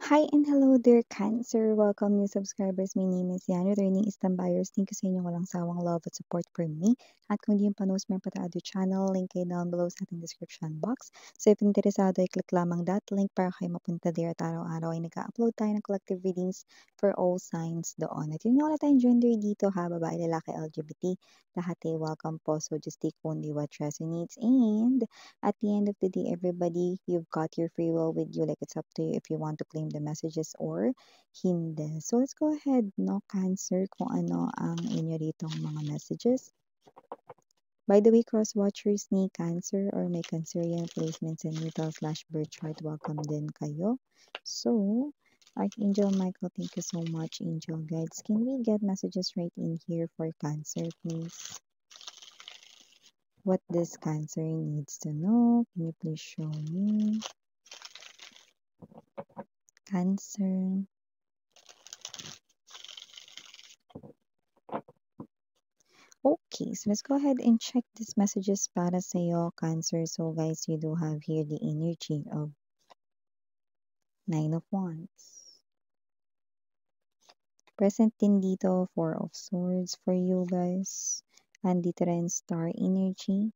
Hi and hello dear Cancer! Welcome new subscribers. My name is Yan, returning Eastern buyers. Thank you sa inyong walang sawang love at support for me. At kung di yung panos mo yung other channel, link kayo down below sa ating description box. So if interesado ay click lamang that link para kayo mapunta there at araw-araw ay nag-upload tayo ng collective readings for all signs doon. At yun yung wala tayong gender dito ha, babae, lalaki, LGBT, lahat ay welcome po. So just take only what resonates and at the end of the day, everybody, you've got your free will with you. Like it's up to you if you want to claim the messages or hindi. So let's go ahead, no, Cancer, kung ano ang inyo ditong mga messages. By the way, cross-watchers ni Cancer or may Cancerian placements in natal/birth chart, welcome din kayo. So, Archangel Michael, thank you so much, Angel Guides. Can we get messages right in here for Cancer, please? What this Cancer needs to know? Can you please show me? Cancer. Okay, so let's go ahead and check these messages para sa iyo, Cancer. So guys, you do have here the energy of Nine of Wands. Present din dito, Four of Swords for you guys. Andito rin Star energy.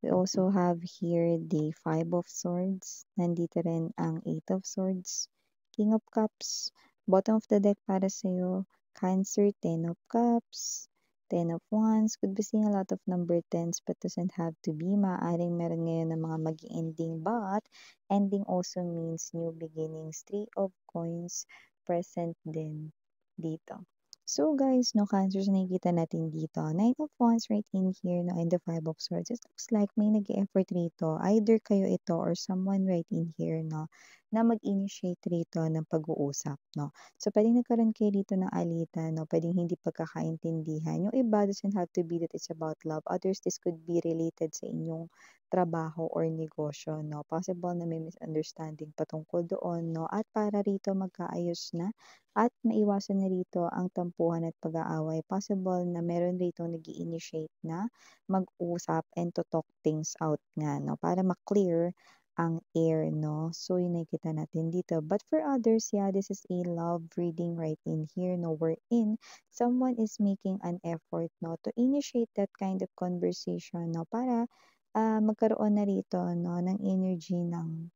We also have here the Five of Swords. Nandito rin ang Eight of Swords. King of Cups. Bottom of the deck para sa iyo, Cancer, Ten of Cups. Ten of Wands. Could be seeing a lot of number 10s but doesn't have to be. Maaaring meron ngayon ng mga mag-ending but ending also means new beginnings. Three of Coins present din dito. So guys, no, Cancers, nakikita natin dito. Nine of Wands right in here, no, and the Five of Swords. It looks like may nag-effort rito. Either kayo ito or someone right in here, no, na mag-initiate rito ng pag-uusap, no. So, pwedeng nagkaroon kayo dito ng alitan, no, pwedeng hindi pagkakaintindihan. Yung iba doesn't have to be that it's about love. Others, this could be related sa inyong trabaho or negosyo, no. Possible na may misunderstanding patungkol doon, no. At para rito magkaayos na at maiwasan na rito ang tampuhan at pag-aaway. Possible na meron rito nag-i-initiate na mag-usap and to talk things out nga, no? Para ma-clear ang air, no? So, yun nakikita natin dito. But for others, yeah, this is a love reading right in here, no? Wherein someone is making an effort, no? To initiate that kind of conversation, no? Para magkaroon na rito, no? Ng energy ng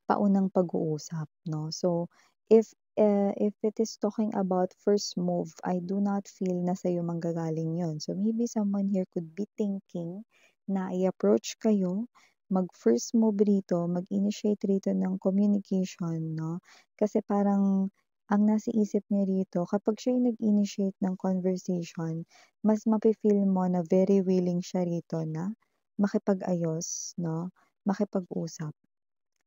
paunang pag-uusap, no? So, if it is talking about first move, I do not feel na sa'yo manggagaling yon. So, maybe someone here could be thinking na i-approach kayo, mag-first move rito, mag-initiate rito ng communication, no? Kasi parang ang nasa isip niya rito, kapag siya yung nag-initiate ng conversation, mas mafe-feel mo na very willing siya rito na makipag-ayos, no? Makipag-usap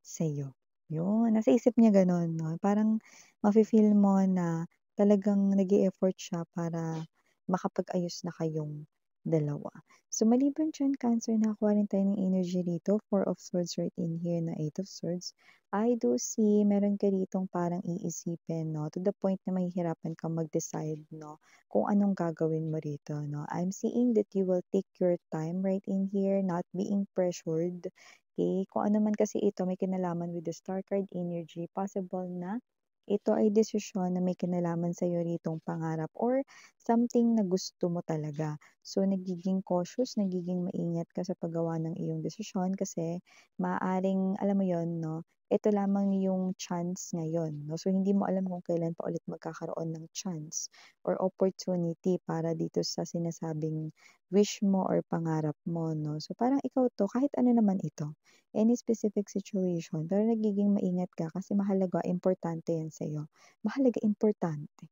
sa'yo. Yun, nasa isip niya gano'n 'no, parang mafe-feel mo na talagang nag-e-effort siya para makapag-ayos na kayong dalawa. So maliban diyan, Cancer, nakakuha rin tayo ng energy rito, Four of Swords right in here na Eight of Swords. I do see meron ka ditong parang iisipin 'no, to the point na mahihirapan kang mag-decide 'no, kung anong gagawin mo rito 'no. I'm seeing that you will take your time right in here, not being pressured. Okay, kung ano man kasi ito may kinalaman with the star card energy, possible na ito ay desisyon na may kinalaman sa'yo ritong pangarap or something na gusto mo talaga. So, nagiging cautious, nagiging maingat ka sa paggawa ng iyong desisyon kasi maaaring, alam mo yon, no? Ito lamang yung chance ngayon, no? So, hindi mo alam kung kailan pa ulit magkakaroon ng chance or opportunity para dito sa sinasabing wish mo or pangarap mo, no? So, parang ikaw to, kahit ano naman ito, any specific situation, pero nagiging maingat ka kasi mahalaga, importante yan sa'yo. Mahalaga, importante.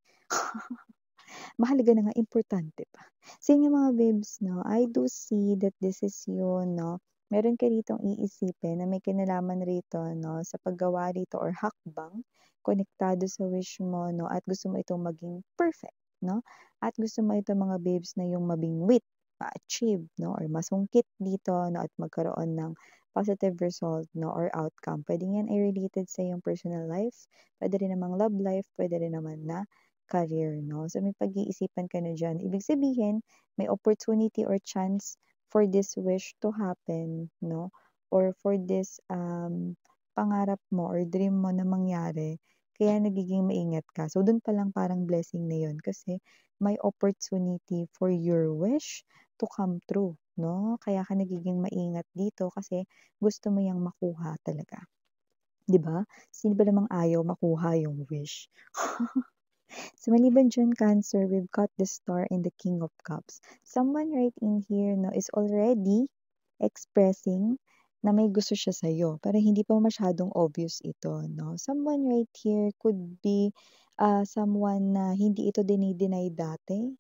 Mahalaga na nga, importante pa. Sa inyo mga babes, no, I do see that this is you, no. Meron ka ritong iisipin na may kinalaman rito, no, sa paggawa rito or hakbang, konektado sa wish mo, no, at gusto mo itong maging perfect, no. At gusto mo itong mga babes na yung mabingwit, ma-achieve, no, or masungkit dito, no, at magkaroon ng positive result, no, or outcome. Pwede yan ay related sa iyong personal life, pwede rin namang love life, pwede rin naman na career, no? So, may pag-iisipan ka na diyan. Ibig sabihin, may opportunity or chance for this wish to happen, no? Or for this pangarap mo or dream mo na mangyari, kaya nagiging maingat ka. So, dun pa lang parang blessing na yun kasi may opportunity for your wish to come true, 'no? Kaya ka nagiging maingat dito kasi gusto mo yang makuha talaga, 'di ba? Sino ba namang ayaw makuha yung wish? So, maliban diyan, Cancer, we've got the Star and the King of Cups. Someone right in here, no, is already expressing na may gusto siya sa'yo, pero hindi pa masyadong obvious ito, no? Someone right here could be someone na hindi ito dinideny dati,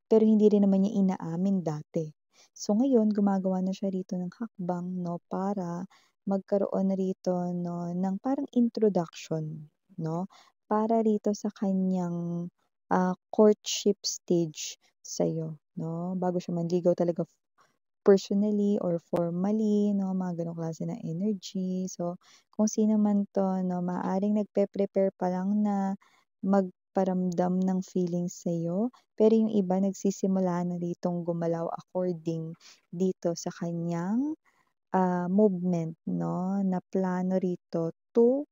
pero hindi rin naman niya inaamin dati. So ngayon, gumagawa na siya rito ng hakbang, no, para magkaroon na rito, no, ng parang introduction, no, para rito sa kanyang courtship stage sa'yo, no, bago siya manligaw talaga personally or formally, no, mga ganong klase ng energy. So, kung sino man 'to, no, maaaring nagpe-prepare pa lang na magparamdam ng feelings sa'yo, pero yung iba nagsisimula na ritong gumalaw according dito sa kanyang movement, 'no, na plano rito to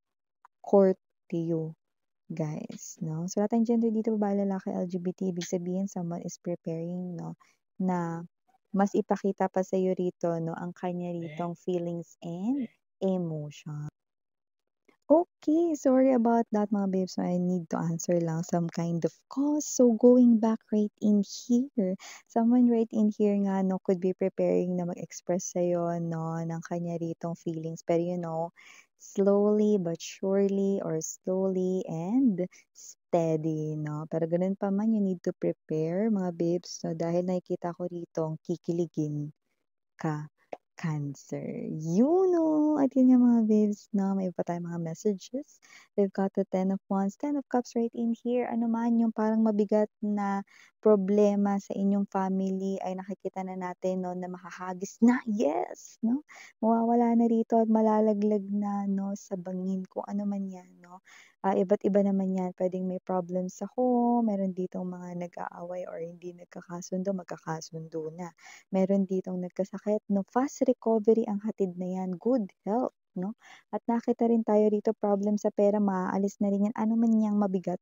court you, guys, 'no. So, lahat ng gender dito, babae, lalaki, LGBT, ibig sabihin someone is preparing, 'no, na mas ipakita pa sa'yo rito, 'no, ang kanya ritong feelings and emotion. Okay, sorry about that, mga babes. So, I need to answer lang some kind of cause. So, going back right in here, someone right in here nga, no, could be preparing na mag-express sa'yo, no, ng kanya ritong feelings. Pero, slowly but surely or slowly and steady, no? Pero ganun pa man, you need to prepare, mga babes, no? Dahil nakikita ko rito ang kikiligin ka. Cancer. Yun o! At yun nga mga babes 'no, may iba pa tayong mga messages. We've got the Ten of Wands, Ten of Cups right in here. Ano man yung parang mabigat na problema sa inyong family ay nakikita na natin 'no, na mahahagis na, yes 'no, mawawala na rito at malalaglag na 'no, sa bangin kung ano man 'yan 'no. Iba't iba naman 'yan, puwedeng may problem sa home, meron ditong mga nag-aaway or hindi nagkakasundo, magkakasundo na. Meron ditong nagkasakit 'no, fast recovery ang hatid na 'yan, good health 'no. At nakita rin tayo rito problem sa pera, maaalis na rin 'yan, ano man 'yang mabigat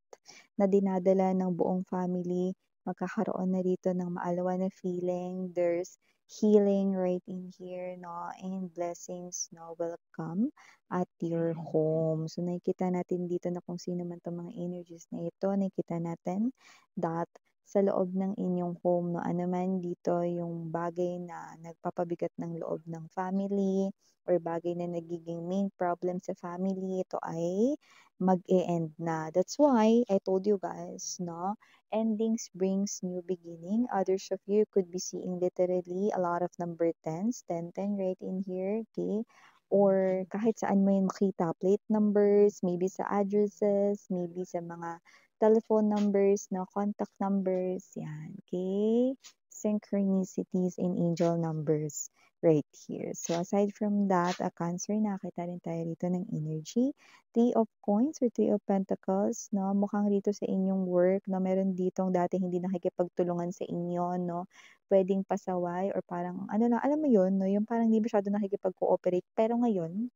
na dinadala ng buong family, magkakaroon na rito ng maalawa na feeling, there's healing right in here 'no, and blessings 'no, will come at your home. So nakikita natin dito na kung sino man 'tong mga energies na ito, nakikita natin that sa loob ng inyong home 'no, ano man dito yung bagay na nagpapabigat ng loob ng family or bagay na nagiging main problem sa family, ito ay mag-e-end na. That's why I told you guys 'no, endings brings new beginning. Others of you could be seeing literally a lot of number 10s, 10 right in here, okay? Or kahit saan mo yun makita, plate numbers, maybe sa addresses, maybe sa mga telephone numbers, no, contact numbers, yan, okay? Synchronicities and angel numbers right here. So, aside from that, a Cancer, nakita rin tayo rito ng energy. Three of Coins or Three of Pentacles, no? Mukhang rito sa inyong work, no? Meron ditong dati hindi nakikipagtulungan sa inyo, no? Pwedeng pasaway or parang, ano lang, alam mo yun, no? Yung parang hindi masyado nakikipag-cooperate. Pero ngayon,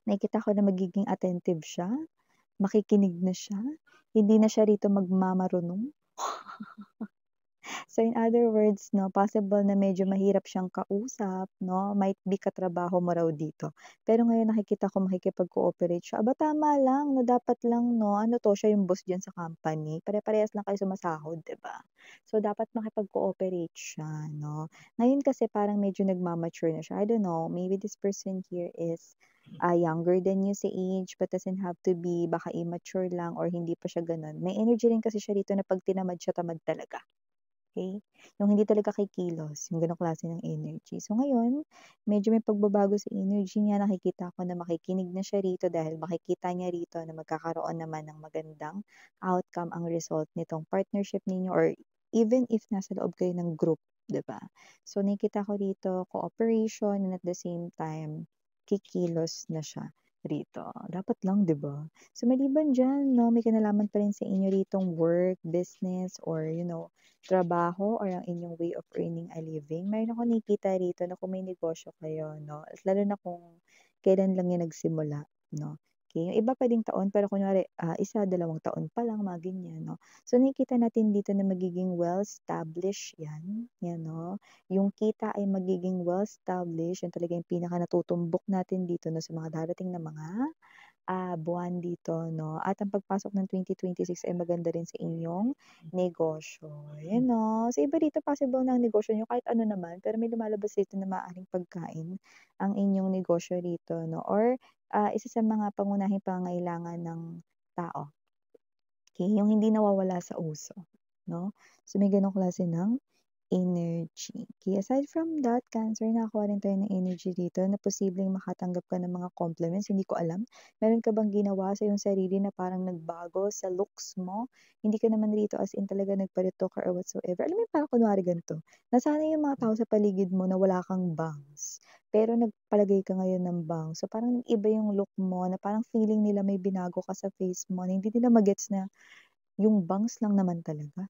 nakikita ko na magiging attentive siya, makikinig na siya, hindi na siya rito magmamarunong. So in other words 'no, possible na medyo mahirap siyang kausap 'no, might be katrabaho mo raw dito. Pero ngayon nakikita ko makikipag-cooperate siya. Aba tama lang 'no, dapat lang 'no, ano 'to, siya yung boss diyan sa company, pare-parehas lang kayo sumasahod, 'di ba? So dapat makipag-cooperate siya 'no. Ngayon kasi parang medyo nagma-mature na siya. I don't know, maybe this person here is younger than you sa age but doesn't have to be, baka immature lang or hindi pa siya gano'n. May energy rin kasi siya rito na 'pag tinamad siya, tamad talaga. Okay, yung hindi talaga kikilos, yung gano'ng klase ng energy. So ngayon, medyo may pagbabago sa energy niya, nakikita ko na makikinig na siya rito dahil makikita niya rito na magkakaroon naman ng magandang outcome ang result nitong partnership ninyo or even if nasa loob kayo ng group, 'di ba? So nakikita ko rito cooperation and at the same time, kikilos na siya rito. Dapat lang, 'di ba? So maliban diyan 'no, may kinalaman pa rin sa inyo ritong work, business or trabaho or ang inyong way of earning a living, meron akong nakikita rito na kung may negosyo kayo 'no, at lalo na kung kailan lang yan nagsimula, 'no? Okey, yung iba puwedeng taon pero kunwari, 1, 2 taon pa lang mga ganyan, 'no? So nakikita natin dito na magiging well-established 'yan, 'yan 'no. Yung kita ay magiging well-established, yun talaga yung pinaka-natutumbok natin dito 'no sa mga darating na mga buwan dito 'no, at ang pagpasok ng 2026 ay maganda rin sa inyong negosyo, ayan 'no. Sa iba dito possible na ang negosyo niyo kahit ano naman, pero may lumalabas dito na maaaring pagkain ang inyong negosyo rito 'no or, isa sa mga pangunahing pangangailangan ng tao, okey, yung hindi nawawala sa uso 'no. So may gano'ng klase ng energy. Kaya aside from that, Cancer, nakakuha rin tayo ng energy dito na posibleng makatanggap ka ng mga compliments, hindi ko alam. Meron ka bang ginawa sa iyong sarili na parang nagbago sa looks mo? Hindi ka naman rito as in talaga nagpa-retoke or whatsoever. Alam mo yung parang kunwari ganito, nasanay yung mga tao sa paligid mo na wala kang bangs, pero nagpalagay ka ngayon ng bangs. So parang nag-iba yung look mo na parang feeling nila may binago ka sa face mo na hindi nila magets na yung bangs lang naman talaga.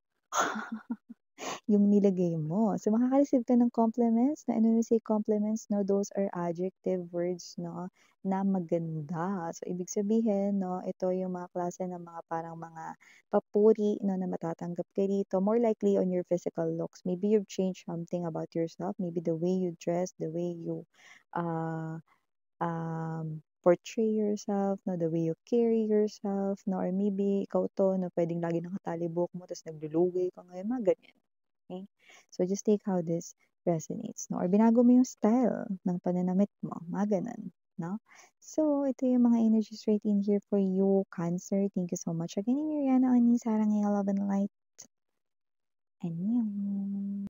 Yung nilagay mo. So, makaka-receive ka ng compliments na and when we say compliments 'no, those are adjective words 'no, na maganda. So, ibig sabihin 'no, ito yung mga klase ng mga parang mga papuri 'no, na matatanggap ka dito. More likely on your physical looks. Maybe you've changed something about yourself, maybe the way you dress, the way you, uh, portray yourself 'no, the way you carry yourself 'no, or maybe ikaw 'to na puwedeng laging nakatali buhok mo ta's naglulugi ka ngayon, mga ganyan. Okay? So, just take how this resonates, no? Or binago mo yung style ng pananamit mo, mga gano'n, no? So, ito yung mga energies right in here for you, Cancer. Thank you so much again, Inieriana, Ani, Sarang, Love and Light. Annyeong.